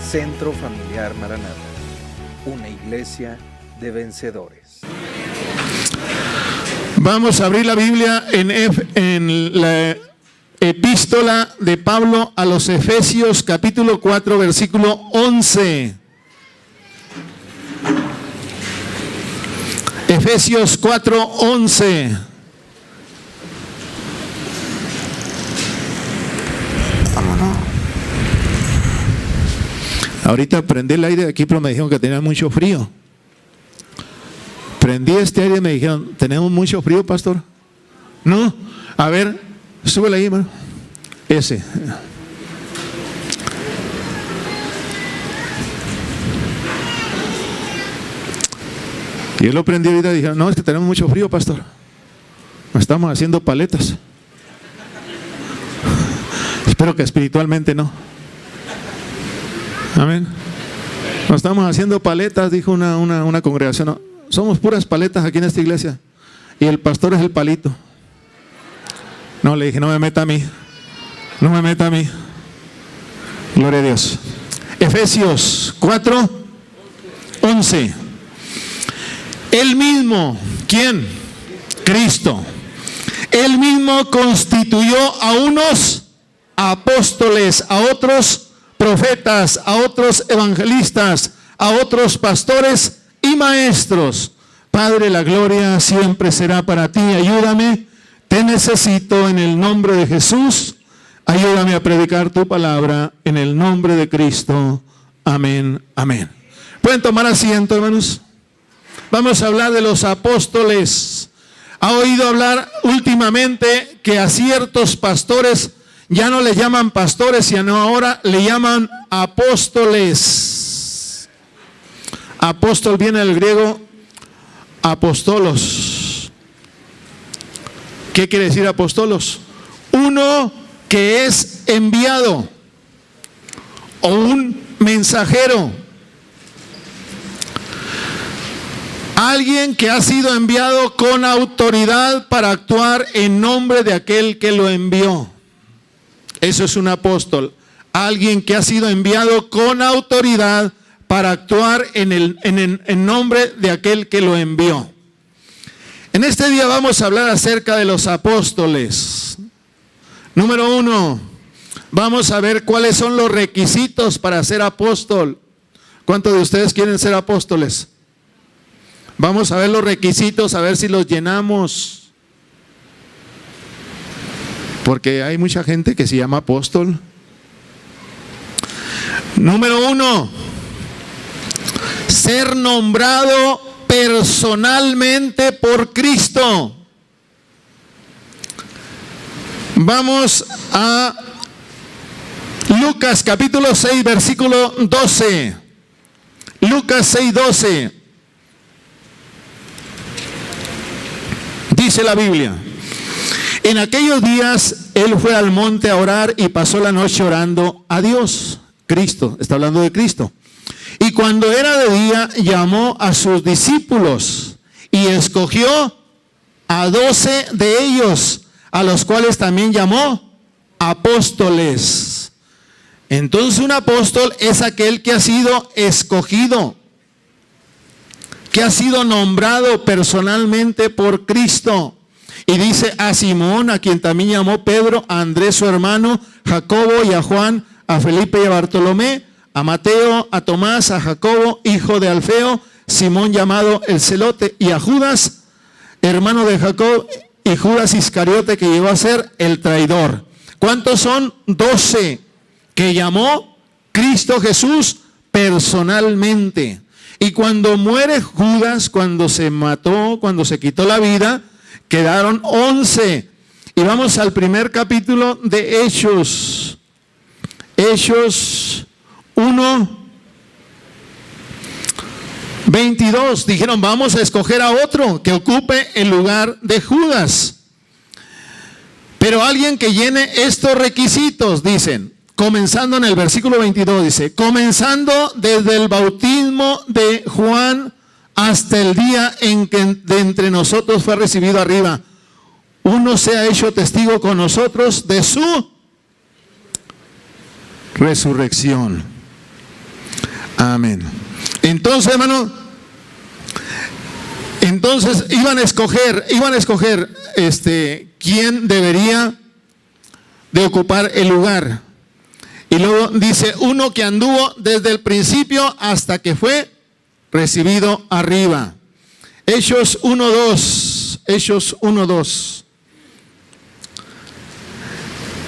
Centro Familiar Maranata, una iglesia de vencedores. Vamos a abrir la Biblia en la epístola de Pablo a los Efesios, capítulo 4, versículo 11. Efesios 4, 11. Vámonos. Ahorita prendí el aire de aquí, pero me dijeron que tenía mucho frío. Prendí este aire y me dijeron, ¿tenemos mucho frío, pastor? No. A ver, súbele ahí, hermano. Ese. Y yo lo prendí ahorita y dije, no, es que tenemos mucho frío, pastor. Estamos haciendo paletas. Espero que espiritualmente no. Amén. Nos estamos haciendo paletas, dijo una congregación. No, somos puras paletas aquí en esta iglesia. Y el pastor es el palito. No, le dije, no me meta a mí. No me meta a mí. Gloria a Dios. Efesios 4, 11. Él mismo, ¿quién? Cristo. Él mismo constituyó a unos apóstoles, a otros profetas, a otros evangelistas, a otros pastores y maestros. Padre, la gloria siempre será para ti. Ayúdame, te necesito en el nombre de Jesús. Ayúdame a predicar tu palabra en el nombre de Cristo. Amén, amén. ¿Pueden tomar asiento, hermanos? Vamos a hablar de los apóstoles. ¿Ha oído hablar últimamente que a ciertos pastores ya no le llaman pastores, sino ahora le llaman apóstoles? Apóstol viene del griego apostolos. ¿Qué quiere decir apostolos? Uno que es enviado o un mensajero. Alguien que ha sido enviado con autoridad para actuar en nombre de aquel que lo envió. Eso es un apóstol. Alguien que ha sido enviado con autoridad para actuar en nombre de aquel que lo envió. En este día vamos a hablar acerca de los apóstoles. Número 1, vamos a ver cuáles son los requisitos para ser apóstol. ¿Cuántos de ustedes quieren ser apóstoles? Vamos a ver los requisitos, a ver si los llenamos. Porque hay mucha gente que se llama apóstol. Número 1, ser nombrado personalmente por Cristo. Vamos a Lucas capítulo 6, versículo 12. Lucas 6, 12. Dice la Biblia: en aquellos días él fue al monte a orar y pasó la noche orando a Dios. Cristo, está hablando de Cristo. Y cuando era de día llamó a sus discípulos y escogió a 12 de ellos, a los cuales también llamó apóstoles. Entonces un apóstol es aquel que ha sido escogido, que ha sido nombrado personalmente por Cristo. Y dice a Simón, a quien también llamó Pedro, a Andrés su hermano, Jacobo y a Juan, a Felipe y a Bartolomé, a Mateo, a Tomás, a Jacobo, hijo de Alfeo, Simón llamado el Celote, y a Judas, hermano de Jacob, y Judas Iscariote, que llegó a ser el traidor. ¿Cuántos son? 12 que llamó Cristo Jesús personalmente. Y cuando muere Judas, cuando se mató, cuando se quitó la vida, quedaron 11. Y vamos al primer capítulo de Hechos. Hechos 1, 22. Dijeron, vamos a escoger a otro que ocupe el lugar de Judas. Pero alguien que llene estos requisitos, dicen. Comenzando en el versículo 22, dice, comenzando desde el bautismo de Juan hasta el día en que de entre nosotros fue recibido arriba, uno se ha hecho testigo con nosotros de su resurrección. Amén. Entonces, hermano, iban a escoger quién debería de ocupar el lugar. Y luego dice, uno que anduvo desde el principio hasta que fue recibido arriba. Hechos 1:2.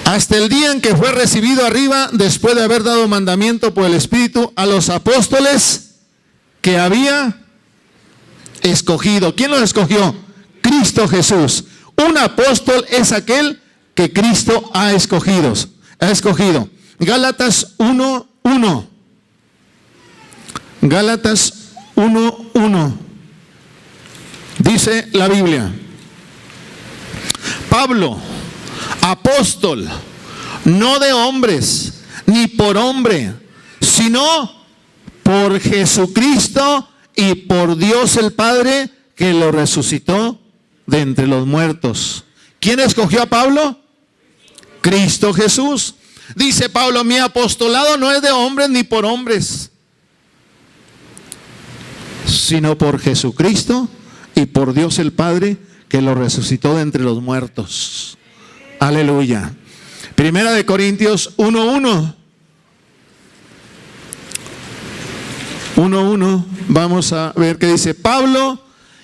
Hasta el día en que fue recibido arriba, después de haber dado mandamiento por el Espíritu a los apóstoles que había escogido. ¿Quién los escogió? Cristo Jesús. Un apóstol es aquel que Cristo ha escogido. Gálatas 1:1. Gálatas 1:1. Dice la Biblia: Pablo, apóstol, no de hombres, ni por hombre, sino por Jesucristo y por Dios el Padre, que lo resucitó de entre los muertos. ¿Quién escogió a Pablo? Cristo Jesús. Dice Pablo, mi apostolado no es de hombres ni por hombres, sino por Jesucristo y por Dios el Padre, que lo resucitó de entre los muertos. Aleluya. Primera de Corintios 1:1. 1:1. Vamos a ver qué dice. Pablo,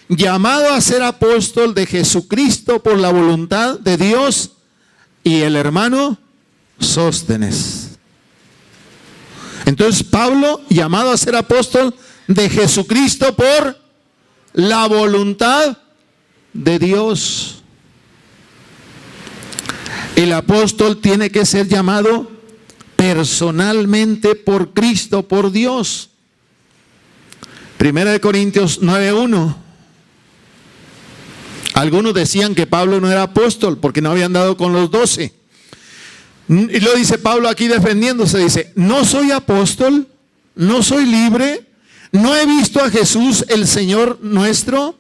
llamado a ser apóstol de Jesucristo por la voluntad de Dios, y el hermano Sóstenes. Entonces Pablo, llamado a ser apóstol de Jesucristo por la voluntad de Dios. El apóstol tiene que ser llamado personalmente por Cristo, por Dios. Primera de Corintios 9:1. Algunos decían que Pablo no era apóstol porque no había andado con los 12. Y lo dice Pablo aquí defendiéndose, dice, no soy apóstol, no soy libre, no he visto a Jesús el Señor nuestro,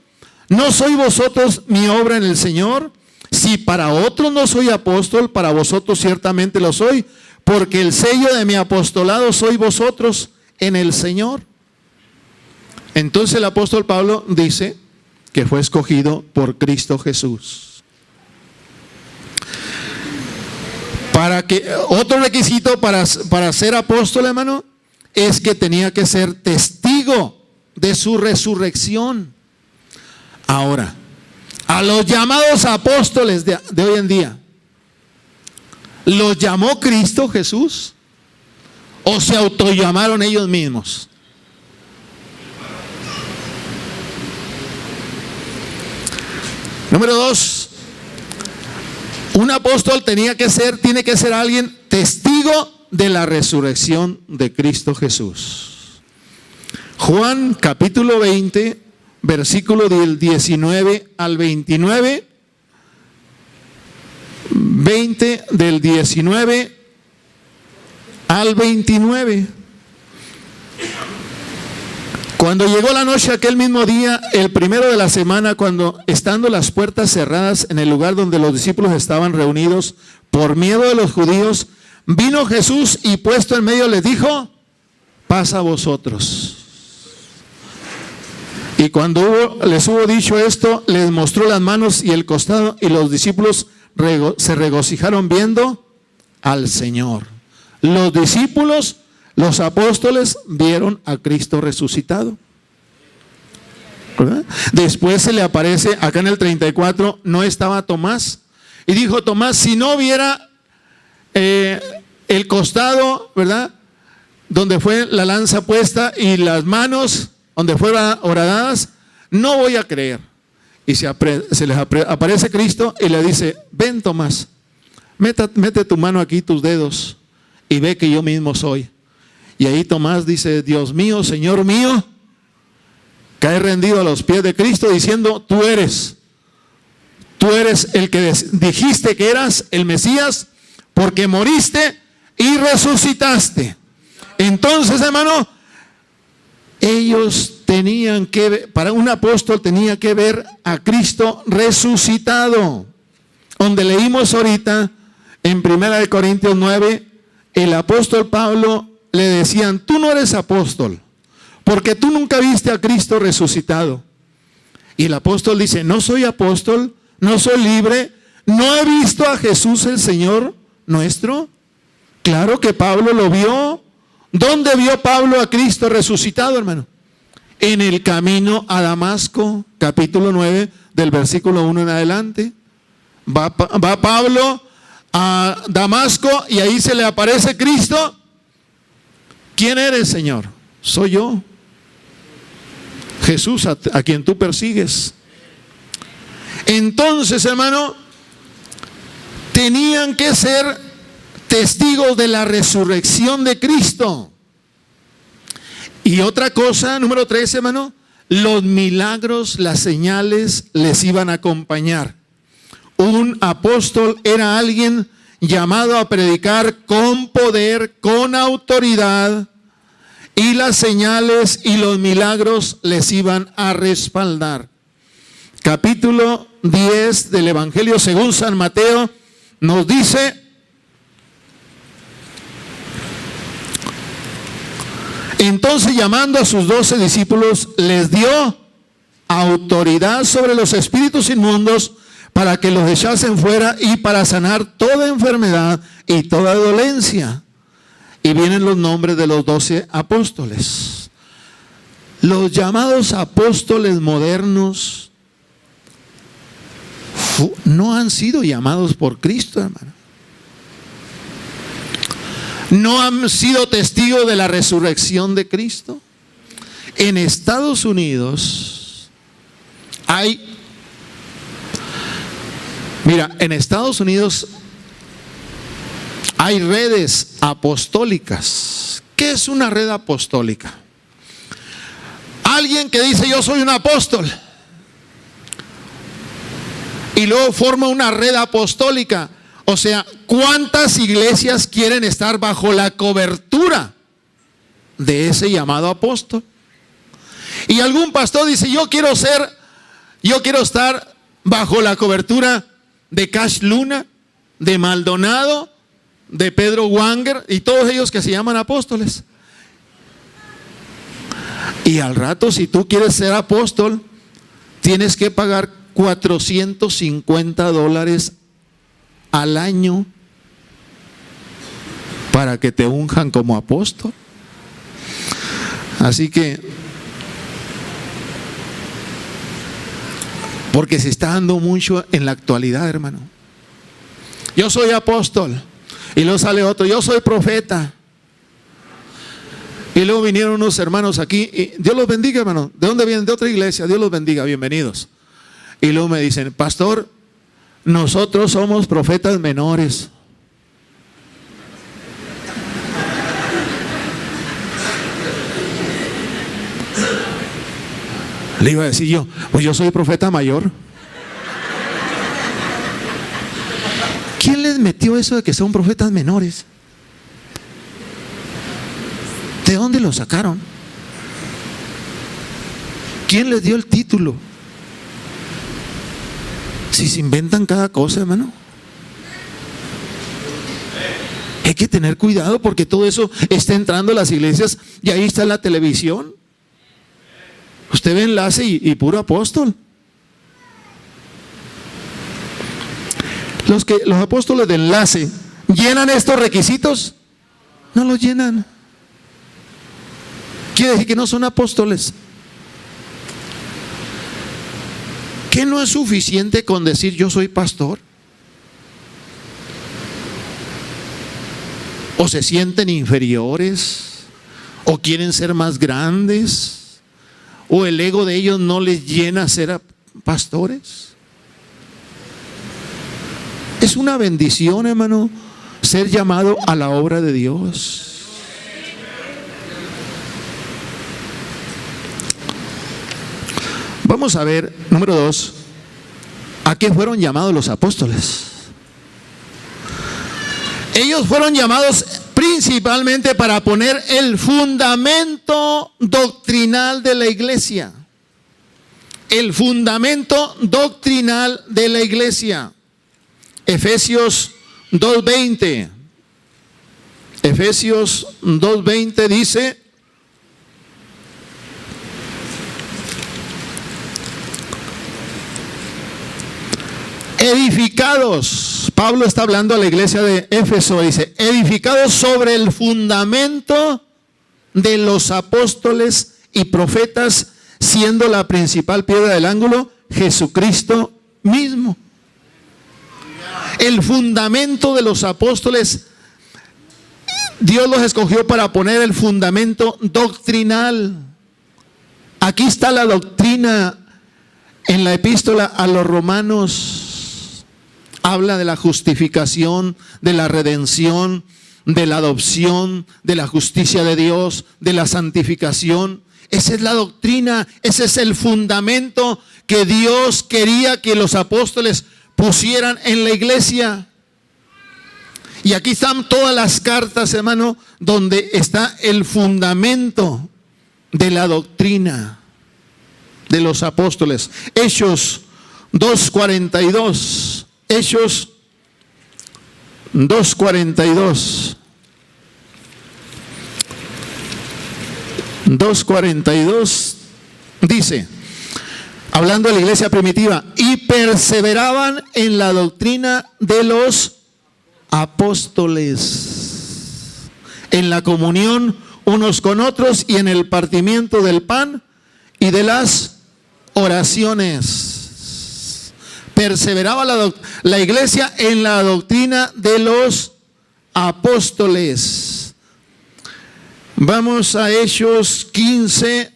no soy vosotros mi obra en el Señor. Si para otros no soy apóstol, para vosotros ciertamente lo soy, porque el sello de mi apostolado soy vosotros en el Señor. Entonces el apóstol Pablo dice que fue escogido por Cristo Jesús. Otro requisito para ser apóstol, hermano, es que tenía que ser testigo de su resurrección. Ahora, a los llamados apóstoles de hoy en día, ¿los llamó Cristo Jesús o se autollamaron ellos mismos? Número 2. Un apóstol tiene que ser alguien testigo de la resurrección de Cristo Jesús. Juan capítulo 20, versículo del 19 al 29. 20 del 19 al 29. Cuando llegó la noche aquel mismo día, el primero de la semana, cuando estando las puertas cerradas en el lugar donde los discípulos estaban reunidos por miedo de los judíos, vino Jesús y puesto en medio les dijo, paz a vosotros. Y cuando les hubo dicho esto, les mostró las manos y el costado, y los discípulos se regocijaron viendo al Señor. Los discípulos, los apóstoles, vieron a Cristo resucitado. ¿Verdad? Después se le aparece, acá en el 34, no estaba Tomás. Y dijo Tomás, si no viera el costado, ¿verdad?, donde fue la lanza puesta y las manos donde fueron horadadas, no voy a creer. Y se les aparece Cristo y le dice, ven Tomás, mete tu mano aquí, tus dedos, y ve que yo mismo soy. Y ahí Tomás dice, Dios mío, Señor mío, cae rendido a los pies de Cristo diciendo, tú eres el que dijiste que eras el Mesías, porque moriste y resucitaste. Entonces, hermano, ellos tenían que ver, para un apóstol tenía que ver a Cristo resucitado. Donde leímos ahorita en 1 Corintios 9, el apóstol Pablo le decían: tú no eres apóstol, porque tú nunca viste a Cristo resucitado. Y el apóstol dice: no soy apóstol, no soy libre, no he visto a Jesús el Señor nuestro. Claro que Pablo lo vio. ¿Dónde vio Pablo a Cristo resucitado, hermano? En el camino a Damasco, capítulo 9, del versículo 1 en adelante. Va Pablo a Damasco y ahí se le aparece Cristo. ¿Quién eres, Señor? Soy yo, Jesús, a quien tú persigues. Entonces, hermano, tenían que ser testigos de la resurrección de Cristo. Y otra cosa, número 3, hermano, los milagros, las señales les iban a acompañar. Un apóstol era alguien llamado a predicar con poder, con autoridad, y las señales y los milagros les iban a respaldar. Capítulo 10 del Evangelio según San Mateo nos dice: entonces, llamando a sus 12 discípulos, les dio autoridad sobre los espíritus inmundos para que los echasen fuera y para sanar toda enfermedad y toda dolencia. Y vienen los nombres de los 12 apóstoles. Los llamados apóstoles modernos no han sido llamados por Cristo, hermano. No han sido testigos de la resurrección de Cristo. En Estados Unidos en Estados Unidos hay redes apostólicas. ¿Qué es una red apostólica? Alguien que dice: yo soy un apóstol, y luego forma una red apostólica. O sea, ¿cuántas iglesias quieren estar bajo la cobertura de ese llamado apóstol? Y algún pastor dice: yo quiero estar bajo la cobertura de Cash Luna, de Maldonado, de Pedro Wanger y todos ellos que se llaman apóstoles. Y al rato, si tú quieres ser apóstol, tienes que pagar $450 al año para que te unjan como apóstol. Así que, porque se está dando mucho en la actualidad, hermano. Yo soy apóstol, y luego sale otro: yo soy profeta. Y luego vinieron unos hermanos aquí, y Dios los bendiga, hermano. ¿De dónde vienen? De otra iglesia. Dios los bendiga, bienvenidos. Y luego me dicen: pastor, nosotros somos profetas menores. Le iba a decir yo: pues yo soy profeta mayor. ¿Quién les metió eso de que son profetas menores? ¿De dónde lo sacaron? ¿Quién les dio el título? Si se inventan cada cosa, hermano. Hay que tener cuidado, porque todo eso está entrando a las iglesias y ahí está la televisión. Usted ve enlace y puro apóstol. Los apóstoles de enlace ¿llenan estos requisitos? No los llenan. Quiere decir que no son apóstoles. ¿Qué no es suficiente con decir yo soy pastor? ¿O se sienten inferiores? ¿O quieren ser más grandes? ¿O el ego de ellos no les llena ser pastores? Es una bendición, hermano, ser llamado a la obra de Dios. Vamos a ver, número 2, ¿a qué fueron llamados los apóstoles? Ellos fueron llamados principalmente para poner el fundamento doctrinal de la iglesia. El fundamento doctrinal de la iglesia. Efesios 2:20. Efesios 2:20 dice: edificados. Pablo está hablando a la iglesia de Éfeso, dice: edificados sobre el fundamento de los apóstoles y profetas, siendo la principal piedra del ángulo Jesucristo mismo. El fundamento de los apóstoles, Dios los escogió para poner el fundamento doctrinal. Aquí está la doctrina en la epístola a los Romanos. Habla de la justificación, de la redención, de la adopción, de la justicia de Dios, de la santificación. Esa es la doctrina, ese es el fundamento que Dios quería que los apóstoles pusieran en la iglesia. Y aquí están todas las cartas, hermano, donde está el fundamento de la doctrina de los apóstoles. Hechos 2:42. Hechos 2:42. 2:42 dice, hablando de la iglesia primitiva: y perseveraban en la doctrina de los apóstoles, en la comunión unos con otros y en el partimiento del pan y de las oraciones. Perseveraba la iglesia en la doctrina de los apóstoles. Vamos a Hechos 15,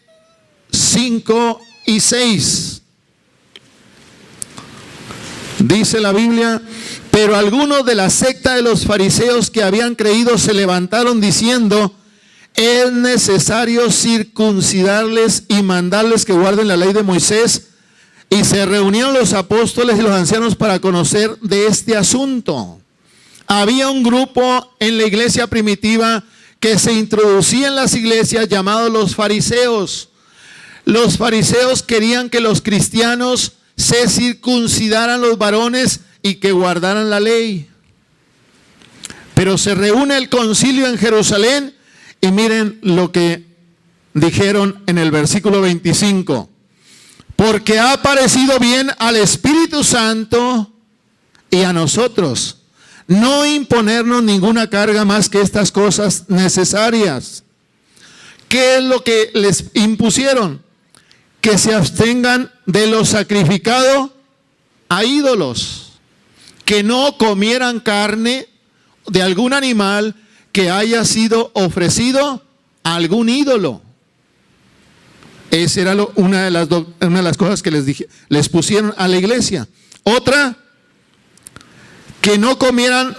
5 y 6. Dice la Biblia: pero algunos de la secta de los fariseos que habían creído se levantaron diciendo: es necesario circuncidarles y mandarles que guarden la ley de Moisés. Y se reunieron los apóstoles y los ancianos para conocer de este asunto. Había un grupo en la iglesia primitiva que se introducía en las iglesias llamados los fariseos. Los fariseos querían que los cristianos se circuncidaran los varones y que guardaran la ley. Pero se reúne el concilio en Jerusalén y miren lo que dijeron en el versículo 25. Porque ha parecido bien al Espíritu Santo y a nosotros no imponernos ninguna carga más que estas cosas necesarias. ¿Qué es lo que les impusieron? Que se abstengan de lo sacrificado a ídolos, que no comieran carne de algún animal que haya sido ofrecido a algún ídolo. Esa era una de las cosas que les pusieron a la iglesia. Otra, que no comieran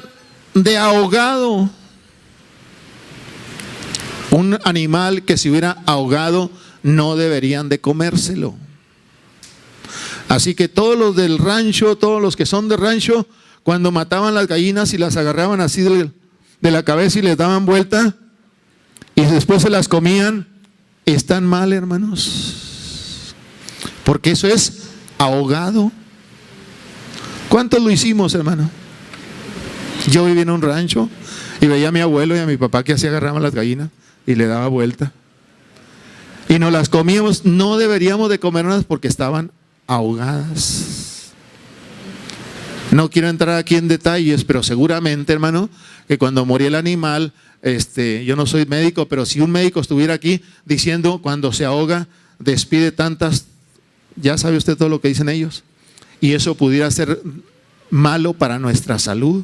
de ahogado. Un animal que se hubiera ahogado no deberían de comérselo. Así que todos los del rancho, todos los que son de rancho, cuando mataban las gallinas y las agarraban así de la cabeza y les daban vuelta y después se las comían, están mal, hermanos, porque eso es ahogado. ¿Cuántos lo hicimos, hermano? Yo vivía en un rancho y veía a mi abuelo y a mi papá que así agarraban las gallinas y le daba vuelta y nos las comíamos. No deberíamos de comerlas porque estaban ahogadas. No quiero entrar aquí en detalles, pero seguramente, hermano, que cuando moría el animal, yo no soy médico, pero si un médico estuviera aquí diciendo cuando se ahoga, despide tantas, ya sabe usted todo lo que dicen ellos, y eso pudiera ser malo para nuestra salud.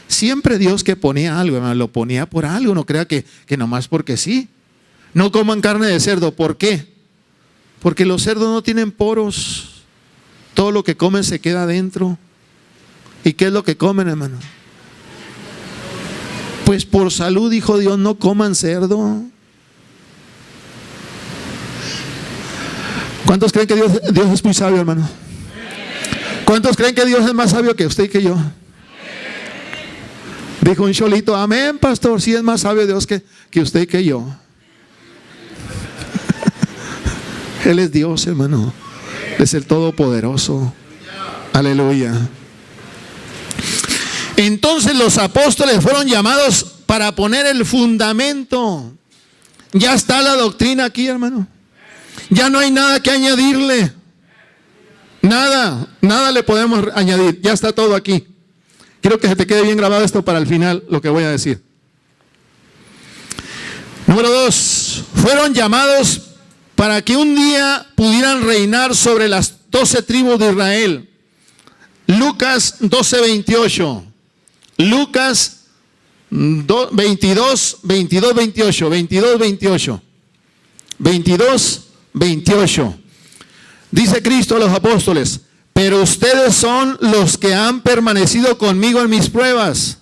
Siempre Dios que ponía algo, hermano, lo ponía por algo, no crea que nomás porque sí. No coman carne de cerdo, ¿por qué? Porque los cerdos no tienen poros, todo lo que comen se queda adentro. ¿Y qué es lo que comen, hermano? Pues por salud, dijo Dios, no coman cerdo. ¿Cuántos creen que Dios es muy sabio, hermano? ¿Cuántos creen que Dios es más sabio que usted y que yo? Dijo un cholito: amén, pastor, sí es más sabio Dios que usted y que yo. Él es Dios, hermano. Es el Todopoderoso. Aleluya. Entonces los apóstoles fueron llamados para poner el fundamento. Ya está la doctrina aquí, hermano. Ya no hay nada que añadirle. Nada le podemos añadir. Ya está todo aquí. Quiero que se te quede bien grabado esto para el final, lo que voy a decir. Número 2. Fueron llamados para que un día pudieran reinar sobre las 12 tribus de Israel. Lucas 12:28. Lucas 22, 28. 22:28. Dice Cristo a los apóstoles: pero ustedes son los que han permanecido conmigo en mis pruebas.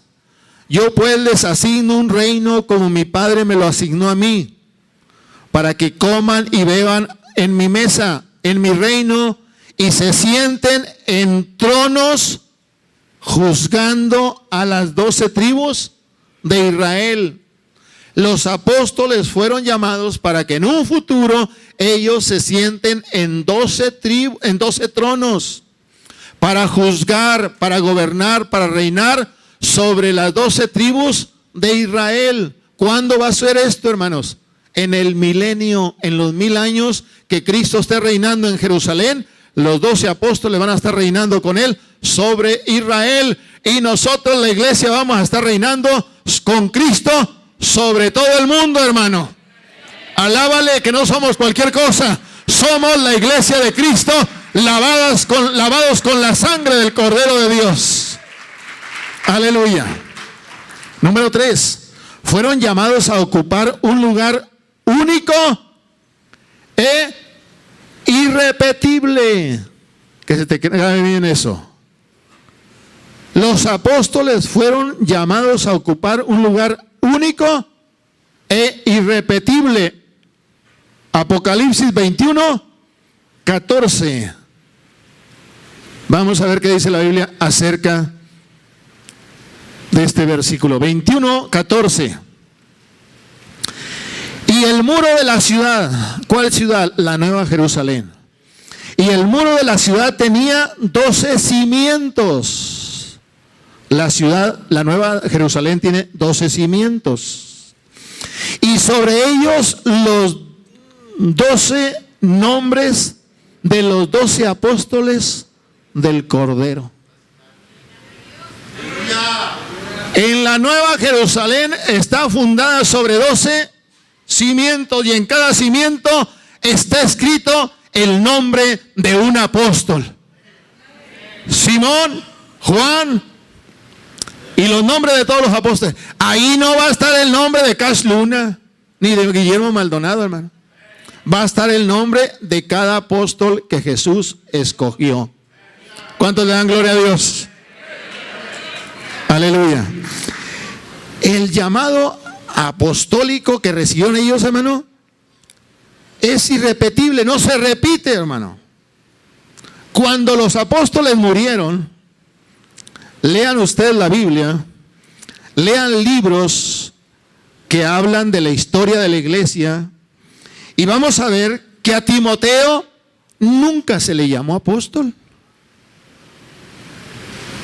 Yo pues les asigno un reino como mi Padre me lo asignó a mí, para que coman y beban en mi mesa, en mi reino, y se sienten en tronos juzgando a las 12 tribus de Israel. Los apóstoles fueron llamados para que en un futuro ellos se sienten en 12 tronos, para juzgar, para gobernar, para reinar sobre las 12 tribus de Israel. ¿Cuándo va a ser esto, hermanos? En el milenio, en los 1000 años que Cristo esté reinando en Jerusalén. Los 12 apóstoles van a estar reinando con él sobre Israel, y nosotros, la iglesia, vamos a estar reinando con Cristo sobre todo el mundo, hermano. Alábale que no somos cualquier cosa. Somos la iglesia de Cristo, lavados con la sangre del Cordero de Dios. Aleluya. Número 3. Fueron llamados a ocupar un lugar único e irrepetible. Que se te quede bien eso. Los apóstoles fueron llamados a ocupar un lugar único e irrepetible. Apocalipsis 21:14. Vamos a ver qué dice la Biblia acerca de este versículo. 21:14. Y el muro de la ciudad, ¿cuál ciudad? La Nueva Jerusalén. Y el muro de la ciudad tenía 12 cimientos. La ciudad, la Nueva Jerusalén, tiene 12 cimientos. Y sobre ellos los 12 nombres de los 12 apóstoles del Cordero. En la Nueva Jerusalén está fundada sobre 12 cimientos, y en cada cimiento está escrito el nombre de un apóstol. Simón, Juan y los nombres de todos los apóstoles. Ahí no va a estar el nombre de Cash Luna ni de Guillermo Maldonado, hermano. Va a estar el nombre de cada apóstol que Jesús escogió. ¿Cuántos le dan gloria a Dios? Aleluya. El llamado apostólico que recibieron ellos, hermano, es irrepetible, no se repite, hermano. Cuando los apóstoles murieron, lean ustedes la Biblia, lean libros que hablan de la historia de la iglesia, y vamos a ver que a Timoteo nunca se le llamó apóstol.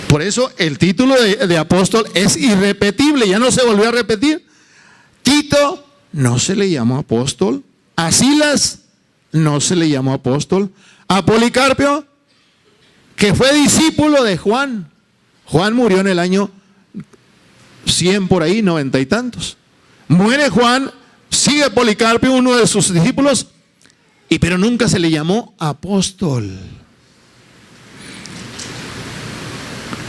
Por eso el título de apóstol es irrepetible, ya no se volvió a repetir. Tito no se le llamó apóstol. A Silas no se le llamó apóstol. A Policarpio, que fue discípulo de Juan. Juan murió en el año 100 por ahí, 90 y tantos. Muere Juan, sigue Policarpio, uno de sus discípulos, pero nunca se le llamó apóstol.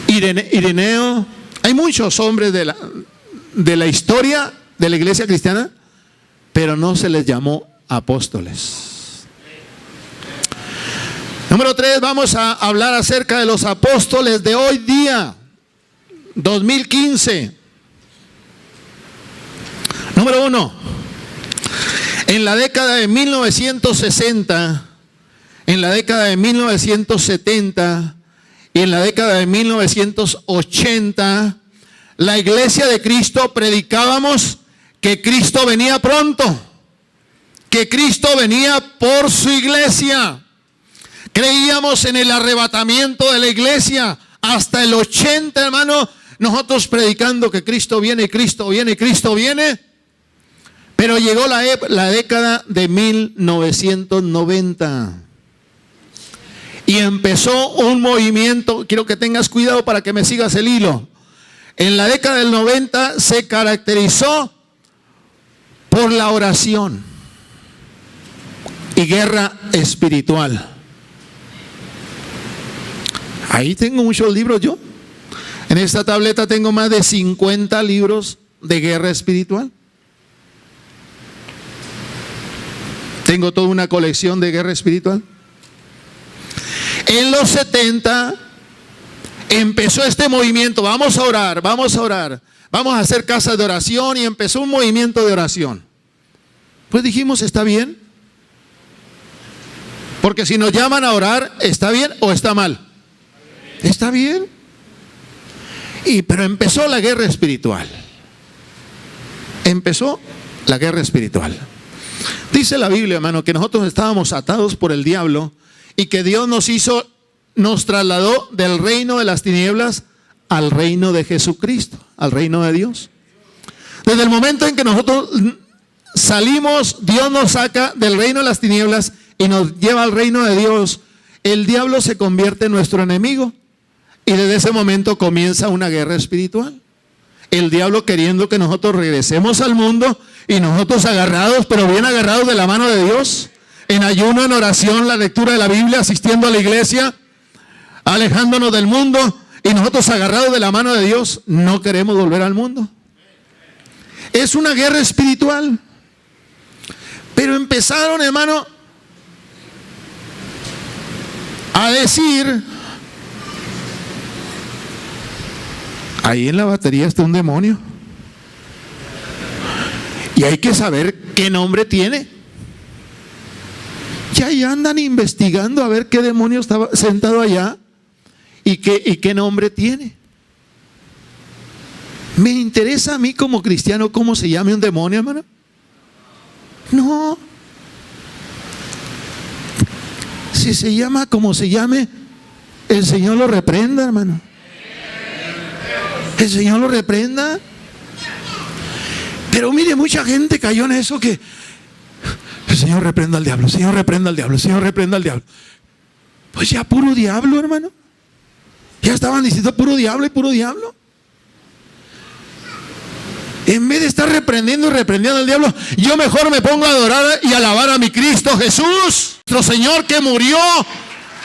Ireneo, hay muchos hombres de la historia de la iglesia cristiana, pero no se les llamó apóstoles. Número 3, vamos a hablar acerca de los apóstoles de hoy día, 2015. Número 1, en la década de 1960, en la década de 1970 y en la década de 1980, la iglesia de Cristo predicábamos que Cristo venía pronto, que Cristo venía por su iglesia. Creíamos en el arrebatamiento de la iglesia. Hasta el 80, hermano, nosotros predicando que Cristo viene, Cristo viene, Cristo viene. Pero llegó la década de 1990 y empezó un movimiento. Quiero que tengas cuidado para que me sigas el hilo. En la década del 90 se caracterizó por la oración y guerra espiritual. Ahí tengo muchos libros yo. En esta tableta tengo más de 50 libros de guerra espiritual. Tengo toda una colección de guerra espiritual. En los 70 empezó este movimiento. Vamos a orar, vamos a orar. Vamos a hacer casas de oración, y empezó un movimiento de oración. Pues dijimos, ¿está bien? Porque si nos llaman a orar, ¿está bien o está mal? Está bien. Pero empezó la guerra espiritual. Empezó la guerra espiritual. Dice la Biblia, hermano, que nosotros estábamos atados por el diablo y que Dios nos trasladó del reino de las tinieblas al reino de Jesucristo, al reino de Dios. Desde el momento en que nosotros salimos, Dios nos saca del reino de las tinieblas y nos lleva al reino de Dios. El diablo se convierte en nuestro enemigo y desde ese momento comienza una guerra espiritual. El diablo queriendo que nosotros regresemos al mundo y nosotros agarrados, pero bien agarrados de la mano de Dios, en ayuno, en oración, la lectura de la Biblia, asistiendo a la iglesia, alejándonos del mundo, y nosotros agarrados de la mano de Dios, no queremos volver al mundo. Es una guerra espiritual. Pero empezaron, hermano, a decir: ahí en la batería está un demonio y hay que saber qué nombre tiene. Y ahí andan investigando a ver qué demonio estaba sentado allá y qué nombre tiene. ¿Me interesa a mí como cristiano cómo se llame un demonio, hermano? No. Si se llama como se llame, el Señor lo reprenda, hermano. El Señor lo reprenda. Pero mire, mucha gente cayó en eso, que el Señor reprenda al diablo, el Señor reprenda al diablo, el Señor reprenda al diablo. Pues ya puro diablo, hermano. Ya estaban diciendo puro diablo y puro diablo. En vez de estar reprendiendo y reprendiendo al diablo, yo mejor me pongo a adorar y alabar a mi Cristo Jesús, nuestro Señor, que murió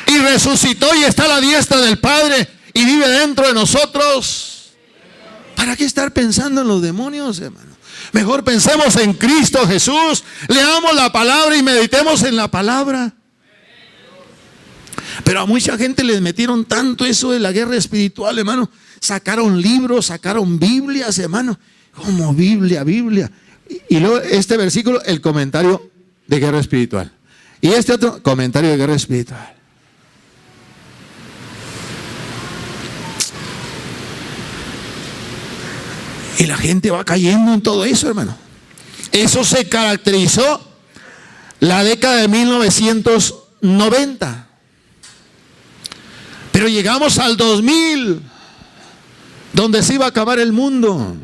y resucitó y está a la diestra del Padre y vive dentro de nosotros. ¿Para qué estar pensando en los demonios, hermano? Mejor pensemos en Cristo Jesús, leamos la palabra y meditemos en la palabra. Pero a mucha gente les metieron tanto eso de la guerra espiritual, hermano. Sacaron libros, sacaron Biblias, hermano. Como Biblia. Y luego este versículo, el comentario de guerra espiritual. Y este otro, comentario de guerra espiritual. Y la gente va cayendo en todo eso, hermano. Eso se caracterizó la década de 1990. Pero llegamos al 2000, donde se iba a acabar el mundo.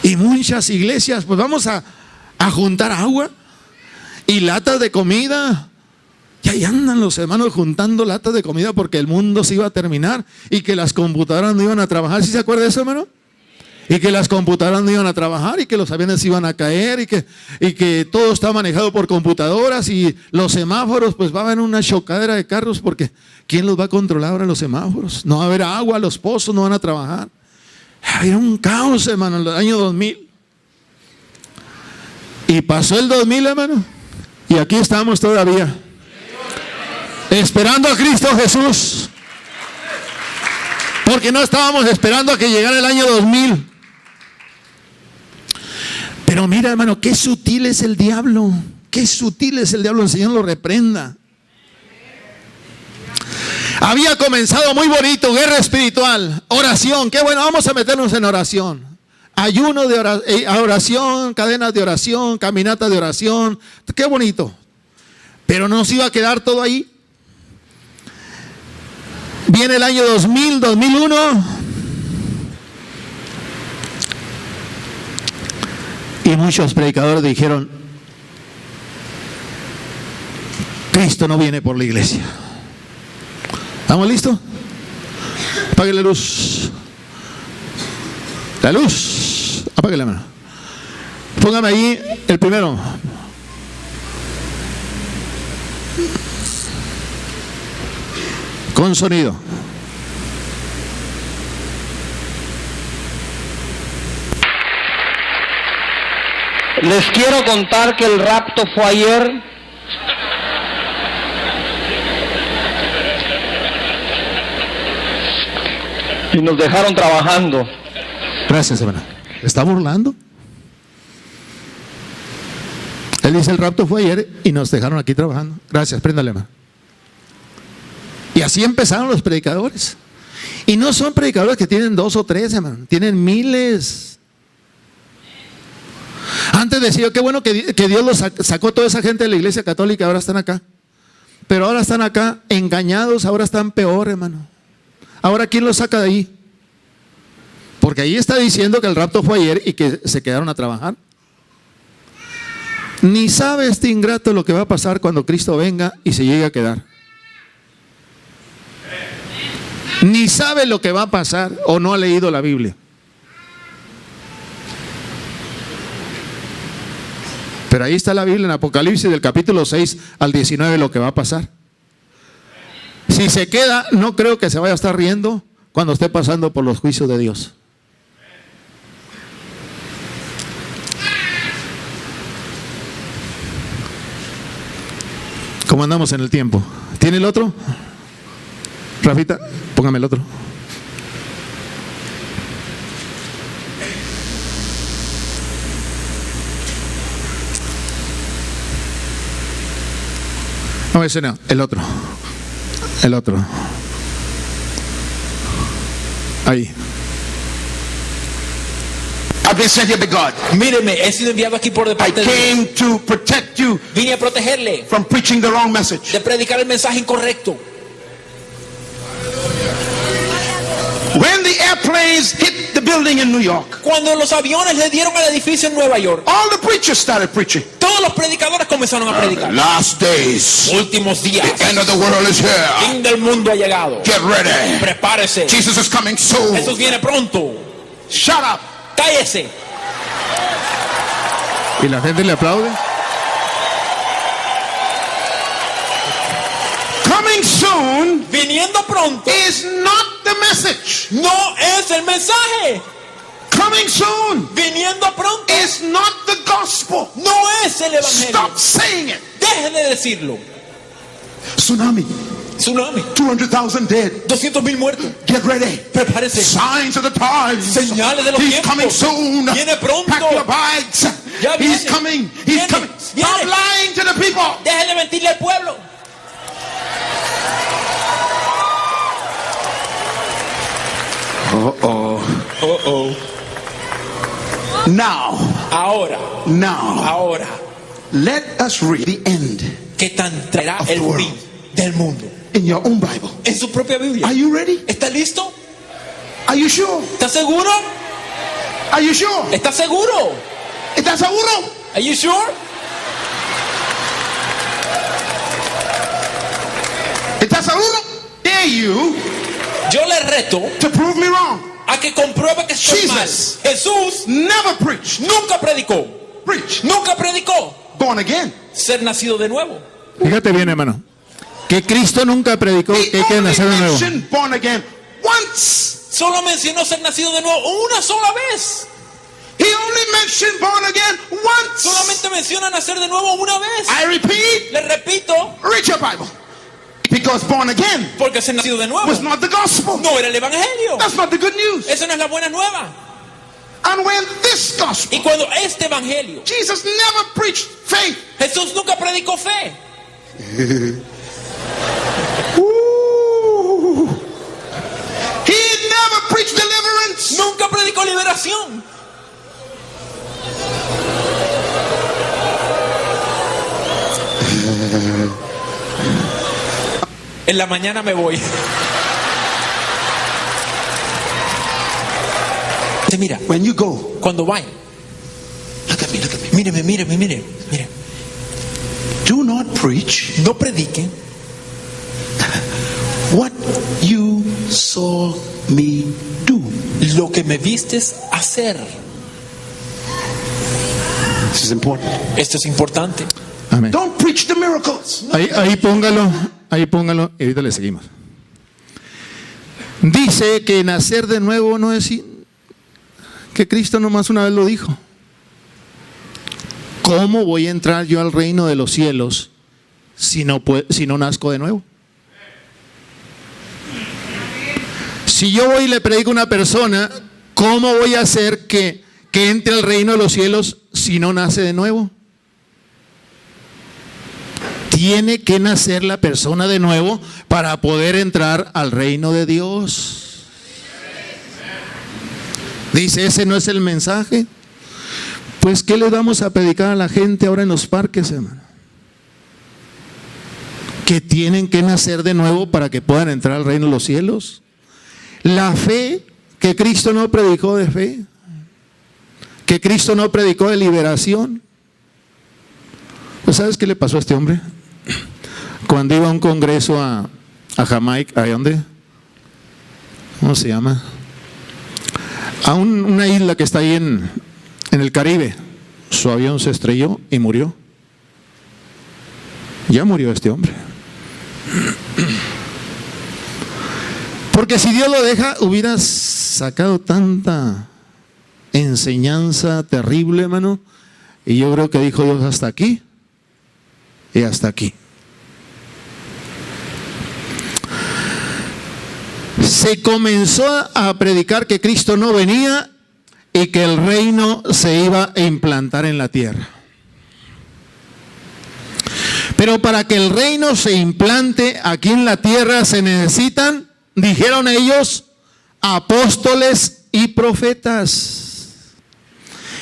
Y muchas iglesias, pues vamos a juntar agua y latas de comida. Y ahí andan los hermanos juntando latas de comida porque el mundo se iba a terminar y que las computadoras no iban a trabajar. ¿Sí se acuerda de eso, hermano? Y que las computadoras no iban a trabajar y que los aviones iban a caer y que todo está manejado por computadoras, y los semáforos, pues va a haber una chocadera de carros porque ¿quién los va a controlar ahora los semáforos? No va a haber agua, los pozos no van a trabajar. Era un caos, hermano, en el año 2000. Y pasó el 2000, hermano, y aquí estamos todavía esperando a Cristo Jesús, porque no estábamos esperando a que llegara el año 2000. Pero mira, hermano, qué sutil es el diablo. Qué sutil es el diablo. El Señor lo reprenda. Había comenzado muy bonito, guerra espiritual, oración. Qué bueno, vamos a meternos en oración. Ayuno de oración, cadenas de oración, caminatas de oración. Qué bonito. Pero no se iba a quedar todo ahí. Viene el año 2000, 2001. Y muchos predicadores dijeron, Cristo no viene por la iglesia. ¿Estamos listos? Apague la luz. La luz. Apague la mano. Póngame ahí el primero. Con sonido. Les quiero contar que el rapto fue ayer. Y nos dejaron trabajando. Gracias, hermana. ¿Está burlando? Él dice, el rapto fue ayer y nos dejaron aquí trabajando. Gracias, préndale, hermano. Y así empezaron los predicadores. Y no son predicadores que tienen 2 o 3, hermano. Tienen miles. Antes decía yo, qué bueno que Dios los sacó toda esa gente de la iglesia católica, ahora están acá. Pero ahora están acá engañados, ahora están peor, hermano. Ahora, ¿quién los saca de ahí? Porque ahí está diciendo que el rapto fue ayer y que se quedaron a trabajar. Ni sabe este ingrato lo que va a pasar cuando Cristo venga y se llegue a quedar. Ni sabe lo que va a pasar o no ha leído la Biblia. Pero ahí está la Biblia en Apocalipsis del capítulo 6 al 19 lo que va a pasar. Si se queda, no creo que se vaya a estar riendo cuando esté pasando por los juicios de Dios. ¿Cómo andamos en el tiempo? ¿Tiene el otro? Rafita, póngame el otro. No, ese no, el otro. El otro. Ahí. I've been sent here by God. Míreme, he sido enviado aquí por de I parte de Dios. came to protect you Vine a protegerle from preaching the wrong message. de predicar el mensaje incorrecto. When the airplanes hit the building in New York, Cuando los aviones le dieron al edificio en Nueva York, all the preachers started preaching. todos los predicadores comenzaron a predicar. Last days, Últimos días, the end of the world is here. fin del mundo ha llegado. Get ready. Prepárese. Jesus is coming soon. Jesús viene pronto. Shut up. Cállese. ¿Y la gente le aplaude? Coming soon Viniendo pronto is not the message. no es el mensaje. Coming soon Viniendo pronto is not the gospel. no es el evangelio. Stop saying it. Deje de decirlo. Tsunami. Tsunami. 200,000 dead. 200,000 muertos. Get ready. Prepárese. Signs of the times. Señales de los He's tiempos. coming soon. Viene pronto. Pack your bags. Ya viene. He's coming. He's Viene. coming. Viene. Stop lying to the people. Deje de mentirle al pueblo. Now, Ahora, let us read the end ¿qué tan traerá Of el the world. fin del mundo? in your own Bible. En su propia Biblia. Are you ready? ¿Está listo? Are you sure? ¿Está seguro? Are you sure? ¿Está seguro? ¿Estás seguro? Are you sure? ¿Estás seguro? Dare you Yo le reto to prove me wrong. a que compruebe que estoy mal. Jesus. Jesús Never preached. nunca predicó. Preach. Nunca predicó Born again. ser nacido de nuevo. Fíjate bien, hermano. Que Cristo nunca predicó que He hay que only nacer de nuevo. mentioned born again once. Solo mencionó ser nacido de nuevo una sola vez. He only mentioned born again once. Solamente menciona nacer de nuevo una vez. I repeat, Le repito, read your Bible. Because born again porque ser nacido de nuevo was not the gospel. no era el evangelio. That's not the good news. Esa no es la buena nueva. And when this gospel, Y cuando este evangelio, Jesus never preached faith. Jesús nunca predicó fe. Ooh. He never preached deliverance. Nunca predicó liberación. En la mañana me voy. Mira, When you go, cuando vayan, look at at me, look at me. Míreme. Do not preach No prediquen what you saw me do. lo que me vistes hacer. This is important. Esto es importante. Amén. Don't preach the miracles. Ahí póngalo y ahorita le seguimos. Dice que nacer de nuevo no es que Cristo nomás una vez lo dijo. ¿Cómo voy a entrar yo al reino de los cielos si no nazco de nuevo? Si yo voy y le predico a una persona, ¿cómo voy a hacer que entre al reino de los cielos si no nace de nuevo? Tiene que nacer la persona de nuevo para poder entrar al reino de Dios. Dice, ese no es el mensaje. Pues, ¿qué le vamos a predicar a la gente ahora en los parques, hermano? Que tienen que nacer de nuevo para que puedan entrar al reino de los cielos. La fe, que Cristo no predicó de fe, que Cristo no predicó de liberación. Pues, ¿sabes qué le pasó a este hombre? Cuando iba a un congreso a Jamaica, ¿a dónde? ¿Cómo se llama? A una isla que está ahí en el Caribe. Su avión se estrelló y murió. Ya murió este hombre. Porque si Dios lo deja, hubiera sacado tanta enseñanza terrible, hermano. Y yo creo que dijo Dios, hasta aquí y hasta aquí. Se comenzó a predicar que Cristo no venía y que el reino se iba a implantar en la tierra. Pero para que el reino se implante aquí en la tierra se necesitan, dijeron ellos, apóstoles y profetas.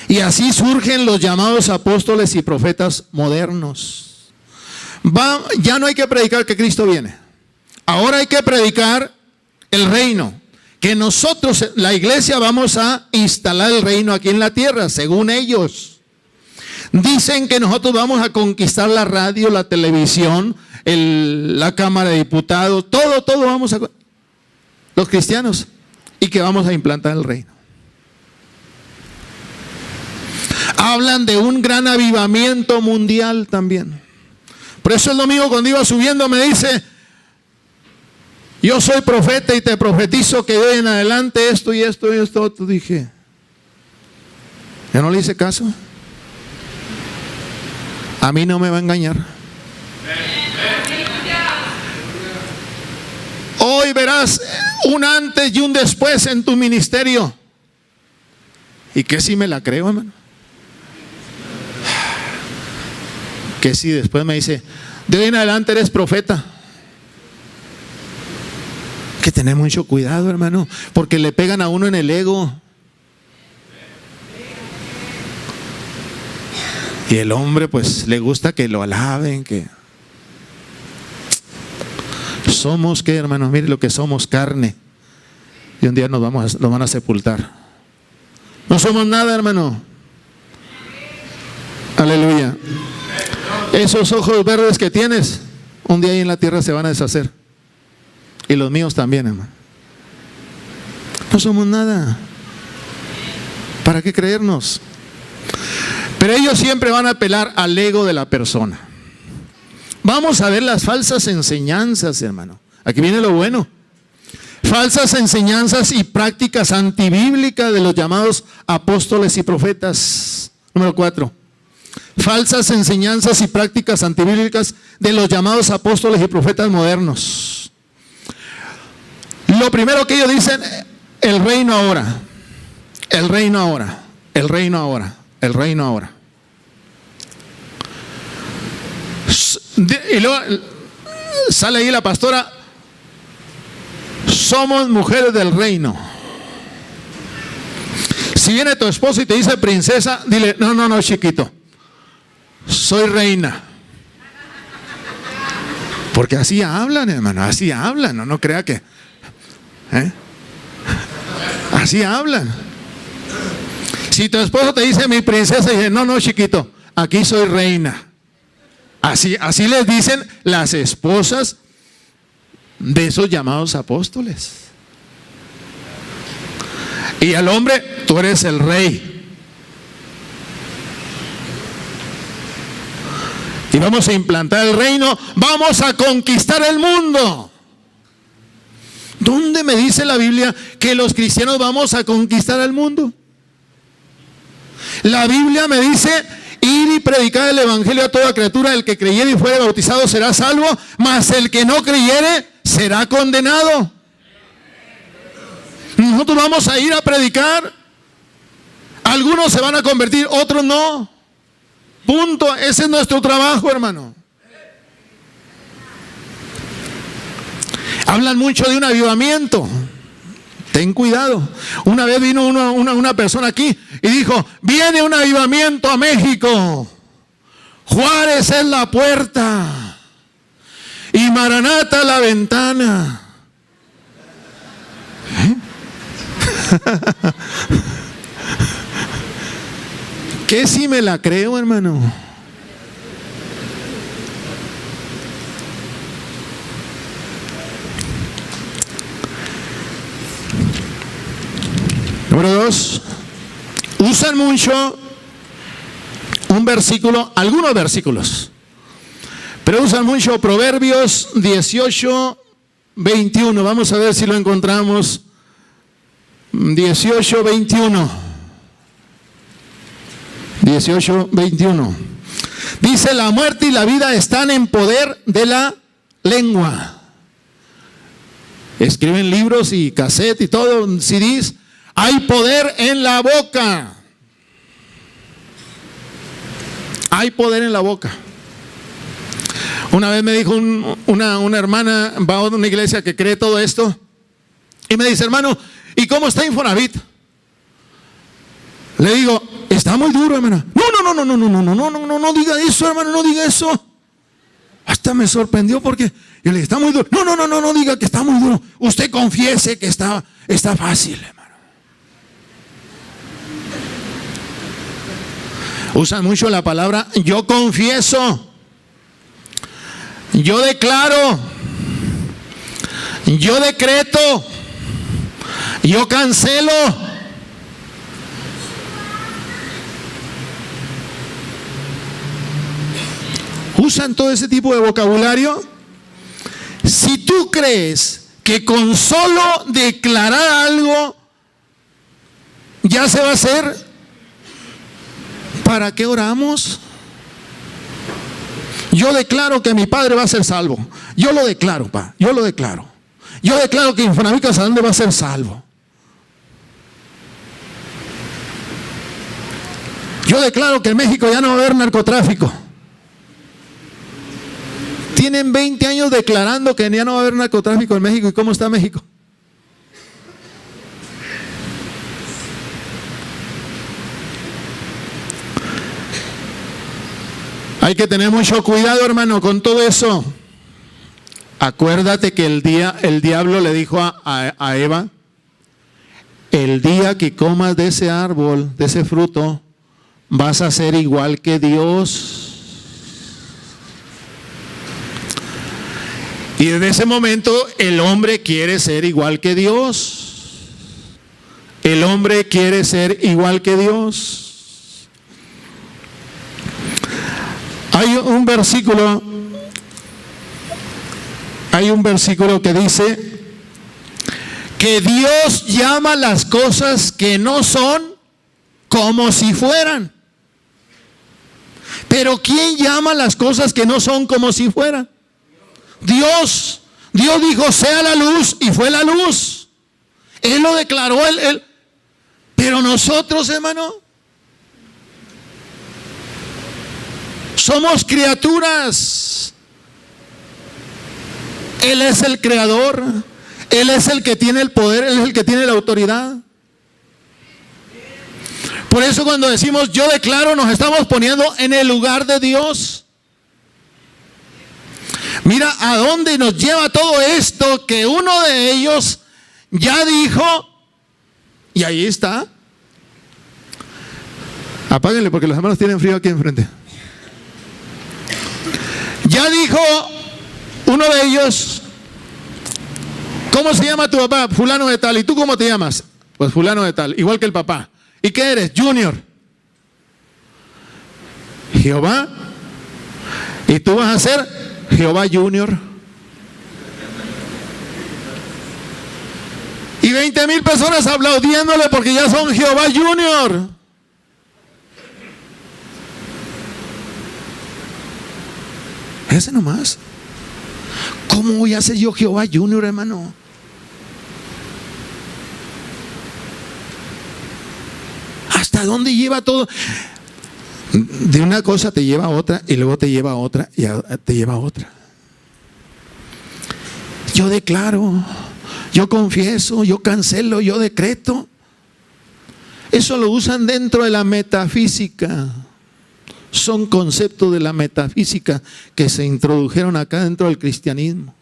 Y así surgen los llamados apóstoles y profetas modernos. Ya no hay que predicar que Cristo viene. Ahora hay que predicar el reino. Que nosotros, la iglesia, vamos a instalar el reino aquí en la tierra, según ellos. Dicen que nosotros vamos a conquistar la radio, la televisión, la Cámara de Diputados, todo vamos a... Los cristianos. Y que vamos a implantar el reino. Hablan de un gran avivamiento mundial también. Por eso el domingo cuando iba subiendo me dice, yo soy profeta y te profetizo que de hoy en adelante esto y esto y esto. Dije, yo no le hice caso. A mí no me va a engañar. Hoy verás un antes y un después en tu ministerio. ¿Y qué si me la creo, hermano? Que si después me dice, de hoy en adelante eres profeta. Hay que tener mucho cuidado, hermano, porque le pegan a uno en el ego. Y el hombre pues le gusta que lo alaben, que somos, ¿qué, hermano? Mire lo que somos, carne. Y un día nos van a sepultar. No somos nada, hermano. Aleluya. Esos ojos verdes que tienes, un día ahí en la tierra se van a deshacer. Y los míos también, hermano. No somos nada. ¿Para qué creernos? Pero ellos siempre van a apelar al ego de la persona. Vamos a ver las falsas enseñanzas, hermano. Aquí viene lo bueno. Falsas enseñanzas y prácticas antibíblicas de los llamados apóstoles y profetas. Número 4. Falsas enseñanzas y prácticas antibíblicas de los llamados apóstoles y profetas modernos. Lo primero que ellos dicen, el reino ahora. El reino ahora. El reino ahora. El reino ahora. Y luego sale ahí la pastora, somos mujeres del reino. Si viene tu esposo y te dice princesa, dile, no, chiquito, soy reina. Porque así hablan, hermano, así hablan, no crea que así hablan. Si tu esposo te dice mi princesa, dice, no, no, chiquito, aquí soy reina. Así les dicen las esposas de esos llamados apóstoles. Y al hombre, tú eres el rey. Y vamos a implantar el reino, vamos a conquistar el mundo. ¿Dónde me dice la Biblia que los cristianos vamos a conquistar el mundo? La Biblia me dice, ir y predicar el evangelio a toda criatura, el que creyere y fuere bautizado será salvo, mas el que no creyere será condenado. Nosotros vamos a ir a predicar. Algunos se van a convertir, otros no. Punto. Ese es nuestro trabajo, hermano. Hablan mucho de un avivamiento. Ten cuidado. Una vez vino una persona aquí y dijo, viene un avivamiento a México. Juárez es la puerta y Maranata la ventana. ¿Qué si me la creo, hermano? Número 2, usan mucho un versículo, algunos versículos, pero usan mucho Proverbios 18, 21. Vamos a ver si lo encontramos. 18, 21. 18, 21. Dice, la muerte y la vida están en poder de la lengua. Escriben libros y cassette y todo, CDs. Hay poder en la boca. Hay poder en la boca. Una vez me dijo una hermana, va a una iglesia que cree todo esto, y me dice, hermano, ¿y cómo está Infonavit? Le digo, está muy duro, hermana. No diga eso, hermano, no diga eso. Hasta me sorprendió porque yo le dije, está muy duro. No diga que está muy duro. Usted confiese que está fácil, hermano. Usan mucho la palabra yo confieso, yo declaro, yo decreto, yo cancelo. Usan todo ese tipo de vocabulario. Si tú crees que con solo declarar algo ya se va a hacer, ¿para qué oramos? Yo declaro que mi padre va a ser salvo. Yo lo declaro, pa. Yo lo declaro. Yo declaro que Infonavit Casalande va a ser salvo. Yo declaro que en México ya no va a haber narcotráfico. Tienen 20 años declarando que ya no va a haber narcotráfico en México. ¿Y cómo está México? Hay que tener mucho cuidado, hermano, con todo eso. Acuérdate que el diablo le dijo a Eva, el día que comas de ese árbol, de ese fruto, vas a ser igual que Dios. Y desde ese momento el hombre quiere ser igual que Dios. El hombre quiere ser igual que Dios. Hay un versículo que dice que Dios llama las cosas que no son como si fueran. Pero ¿quién llama las cosas que no son como si fueran? Dios. Dios dijo, sea la luz, y fue la luz. Él lo declaró, él. Pero nosotros, hermano, somos criaturas. Él es el creador. Él es el que tiene el poder. Él es el que tiene la autoridad. Por eso cuando decimos yo declaro, nos estamos poniendo en el lugar de Dios. Mira a dónde nos lleva todo esto, que uno de ellos ya dijo, y ahí está, Apáguenle porque los hermanos tienen frío aquí enfrente. Ya dijo uno de ellos: ¿cómo se llama tu papá? Fulano de tal. ¿Y tú cómo te llamas? Pues fulano de tal, igual que el papá. ¿Y qué eres? Junior. Jehová. ¿Y tú vas a ser Jehová Junior? Y 20,000 personas aplaudiéndole porque ya son Jehová Junior. Ese nomás. ¿Cómo voy a ser yo Jehová Junior, hermano? ¿Hasta dónde lleva todo? De una cosa te lleva a otra y luego te lleva a otra y te lleva a otra. Yo declaro, yo confieso, yo cancelo, yo decreto. Eso lo usan dentro de la metafísica. Son conceptos de la metafísica que se introdujeron acá dentro del cristianismo.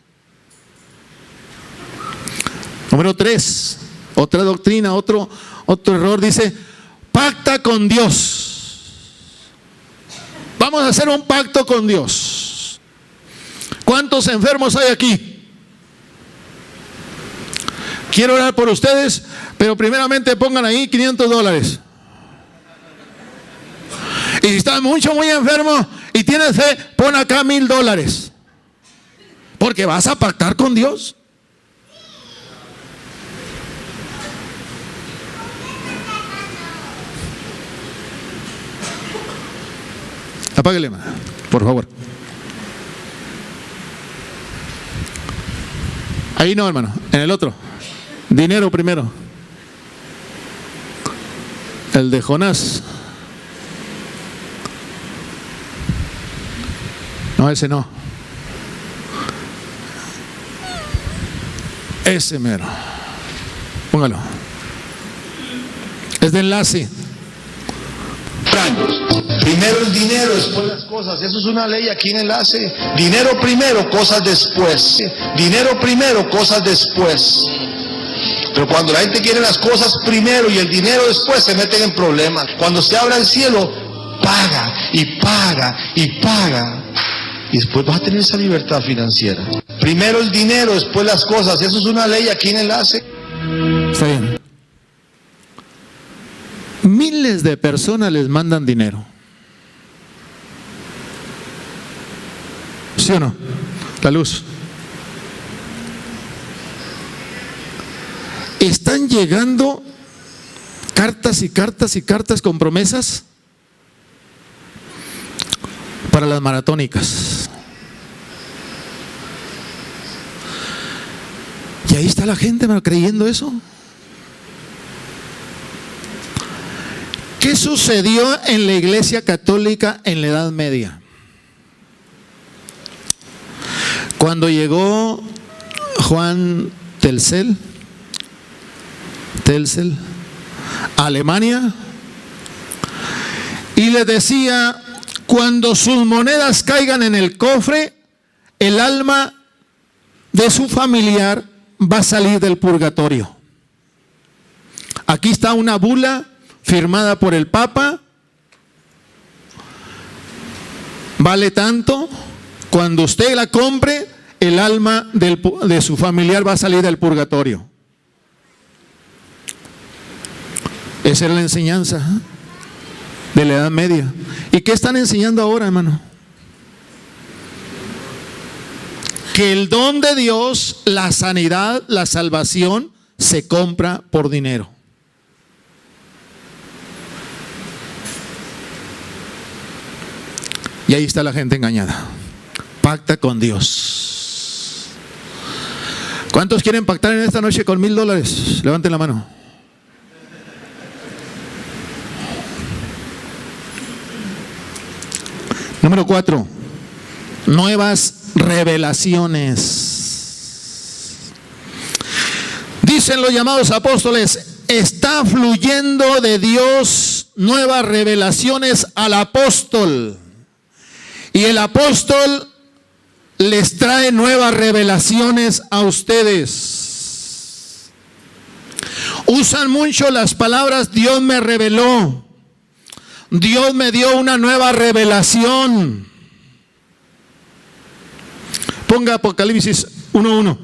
Número 3, otra doctrina, otro error, dice: pacta con Dios. Vamos a hacer un pacto con Dios. ¿Cuántos enfermos hay aquí? Quiero orar por ustedes, pero primeramente pongan ahí $500. Y si estás muy enfermo y tienes fe, pon acá $1,000. Porque vas a pactar con Dios. Apáguele, por favor. Ahí no, hermano, en el otro. Dinero primero. El de Jonás. No, ese no. Ese mero. Póngalo. Es de enlace. Primero el dinero, después las cosas. Eso es una ley aquí en Enlace. Dinero primero, cosas después. Dinero primero, cosas después. Pero cuando la gente quiere las cosas primero y el dinero después, se meten en problemas. Cuando se abra el cielo, paga y paga y paga. Y después vas a tener esa libertad financiera. Primero el dinero, después las cosas. Eso es una ley aquí en Enlace. Está bien. Miles de personas les mandan dinero. ¿Sí o no? La luz. Están llegando cartas y cartas y cartas con promesas para las maratónicas. Y ahí está la gente creyendo eso. ¿Qué sucedió en la Iglesia Católica en la Edad Media? Cuando llegó Juan Telcel a Alemania y le decía: cuando sus monedas caigan en el cofre, el alma de su familiar va a salir del purgatorio. Aquí está una bula firmada por el Papa, vale tanto, cuando usted la compre, el alma de su familiar va a salir del purgatorio. Esa era la enseñanza de la Edad Media. ¿Y qué están enseñando ahora, hermano? Que el don de Dios, la sanidad, la salvación, se compra por dinero. Y ahí está la gente engañada. Pacta con Dios. ¿Cuántos quieren pactar en esta noche con $1,000? Levanten la mano. Número 4. Nuevas revelaciones. Dicen los llamados apóstoles: está fluyendo de Dios nuevas revelaciones al apóstol. Y el apóstol les trae nuevas revelaciones a ustedes. Usan mucho las palabras: Dios me reveló, Dios me dio una nueva revelación. Ponga Apocalipsis 1:1.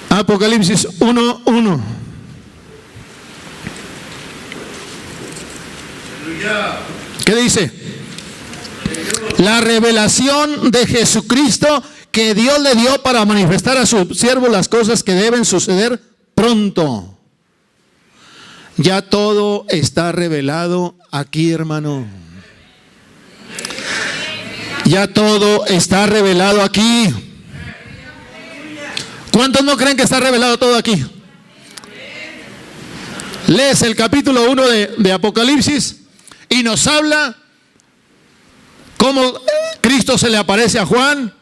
Apocalipsis 1:1. ¿Qué dice? La revelación de Jesucristo que Dios le dio para manifestar a su siervo las cosas que deben suceder pronto. Ya todo está revelado aquí, hermano. Ya todo está revelado aquí. ¿Cuántos no creen que está revelado todo aquí? Lees el capítulo 1 de Apocalipsis y nos habla cómo Cristo se le aparece a Juan.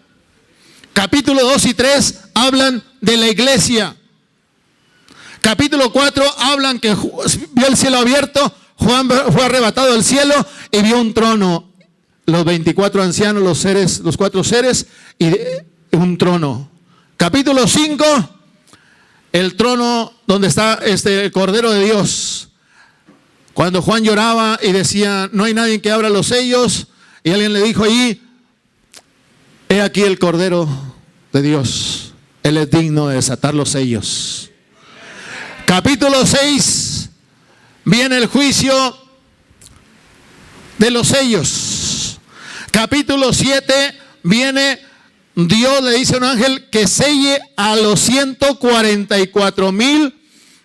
Capítulo 2 y 3 hablan de la iglesia. Capítulo 4 hablan que vio el cielo abierto, Juan fue arrebatado al cielo y vio un trono, los 24 ancianos, los 4 seres y un trono. Capítulo 5, el trono donde está el Cordero de Dios. Cuando Juan lloraba y decía, no hay nadie que abra los sellos, y alguien le dijo allí, he aquí el Cordero de Dios, Él es digno de desatar los sellos. Capítulo 6, viene el juicio de los sellos. Capítulo 7, viene Dios, le dice a un ángel que selle a los 144,000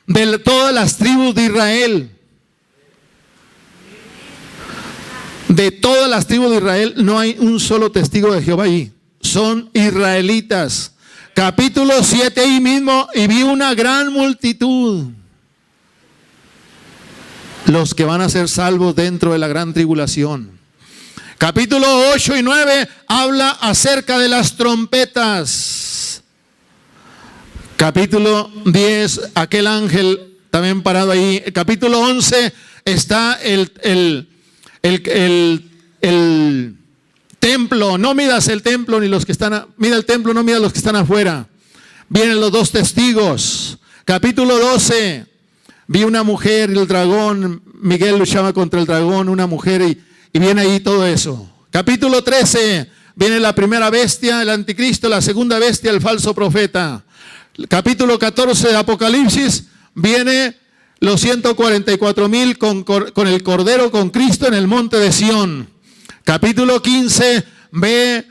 de todas las tribus de Israel. De todas las tribus de Israel no hay un solo testigo de Jehová allí. Son israelitas. Capítulo 7 ahí mismo, y vi una gran multitud. Los que van a ser salvos dentro de la gran tribulación. Capítulo 8 y 9 habla acerca de las trompetas. Capítulo 10, aquel ángel también parado ahí. Capítulo 11 está el templo. No midas el templo ni los que están, mira el templo, no midas los que están afuera. Vienen los 2 testigos. Capítulo 12, vi una mujer y el dragón. Miguel luchaba contra el dragón, una mujer, y viene ahí todo eso. Capítulo 13, viene la primera bestia, el anticristo, la segunda bestia, el falso profeta. Capítulo 14 de Apocalipsis, viene los 144,000 con el Cordero, con Cristo en el monte de Sión. Capítulo 15, ve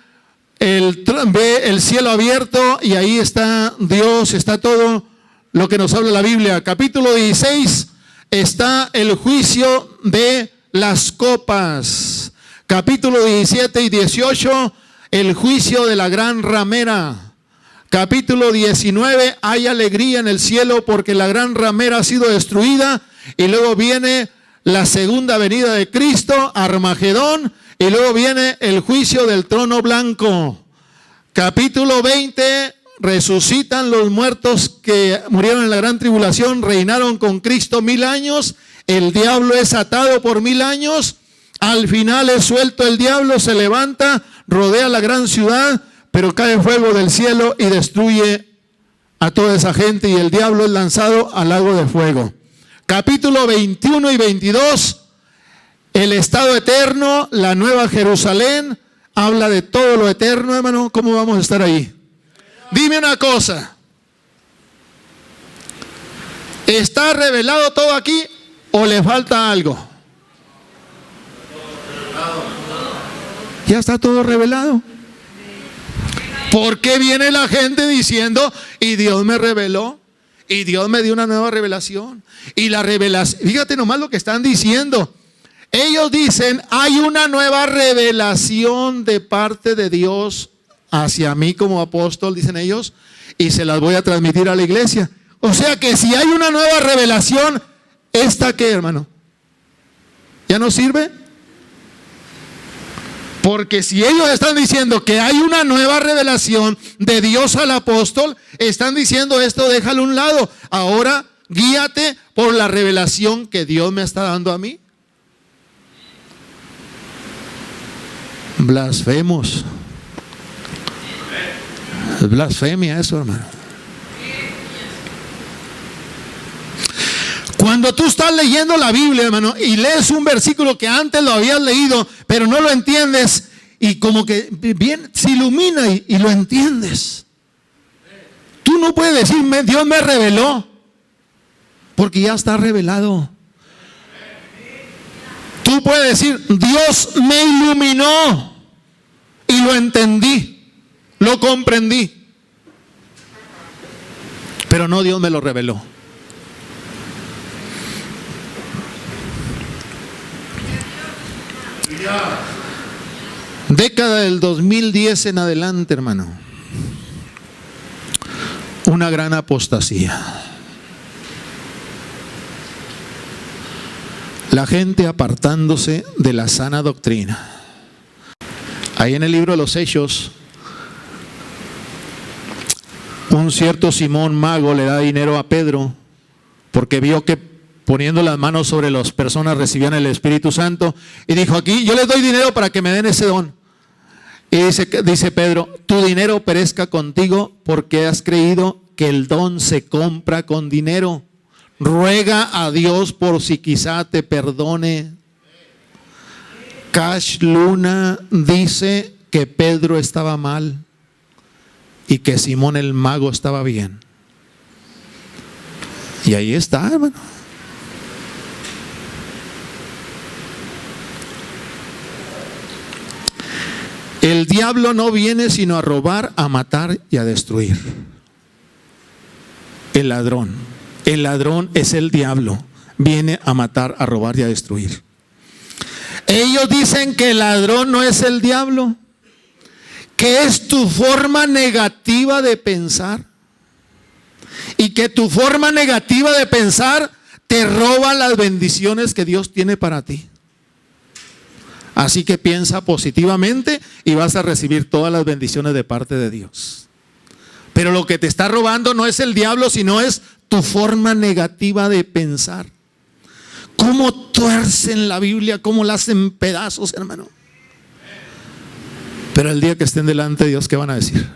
el cielo abierto y ahí está Dios, está todo lo que nos habla la Biblia. Capítulo 16, está el juicio de las copas. Capítulo 17 y 18, el juicio de la gran ramera. Capítulo 19, hay alegría en el cielo porque la gran ramera ha sido destruida. Y luego viene la segunda venida de Cristo, Armagedón. Y luego viene el juicio del trono blanco. Capítulo 20, resucitan los muertos que murieron en la gran tribulación, reinaron con Cristo 1000 años. El diablo es atado por 1000 años. Al final es suelto el diablo, se levanta, rodea la gran ciudad, pero cae fuego del cielo y destruye a toda esa gente y el diablo es lanzado al lago de fuego. Capítulo 21 y 22, el estado eterno, la nueva Jerusalén, habla de todo lo eterno, hermano. ¿Cómo vamos a estar ahí? Dime una cosa, ¿está revelado todo aquí o le falta algo? Ya está todo revelado. ¿Por qué viene la gente diciendo, y Dios me reveló, y Dios me dio una nueva revelación? Y la revelación, fíjate nomás lo que están diciendo. Ellos dicen, hay una nueva revelación de parte de Dios hacia mí como apóstol, dicen ellos, y se las voy a transmitir a la iglesia. O sea que si hay una nueva revelación, ¿esta qué, hermano? ¿Ya no sirve? Porque si ellos están diciendo que hay una nueva revelación de Dios al apóstol, están diciendo esto, déjalo a un lado. Ahora guíate por la revelación que Dios me está dando a mí. Blasfemos. Es blasfemia eso, hermano. Cuando tú estás leyendo la Biblia, hermano, y lees un versículo que antes lo habías leído, pero no lo entiendes, y como que bien se ilumina y lo entiendes. Tú no puedes decir, Dios me reveló, porque ya está revelado. Tú puedes decir, Dios me iluminó y lo entendí, lo comprendí. Pero no, Dios me lo reveló. Década del 2010 en adelante, hermano. Una gran apostasía. La gente apartándose de la sana doctrina. Ahí en el libro de los Hechos, un cierto Simón Mago le da dinero a Pedro porque vio que poniendo las manos sobre las personas recibían el Espíritu Santo, y dijo, aquí yo les doy dinero para que me den ese don. Y dice Pedro, tu dinero perezca contigo porque has creído que el don se compra con dinero. Ruega a Dios por si quizá te perdone. Cash Luna dice que Pedro estaba mal y que Simón el Mago estaba bien. Y ahí está, hermano. El diablo no viene sino a robar, a matar y a destruir. El ladrón es el diablo. Viene a matar, a robar y a destruir. Ellos dicen que el ladrón no es el diablo, que es tu forma negativa de pensar. Y que tu forma negativa de pensar te roba las bendiciones que Dios tiene para ti. Así que piensa positivamente y vas a recibir todas las bendiciones de parte de Dios. Pero lo que te está robando no es el diablo, sino es tu forma negativa de pensar. ¿Cómo tuercen la Biblia? ¿Cómo la hacen pedazos, hermano? Pero el día que estén delante de Dios, ¿qué van a decir?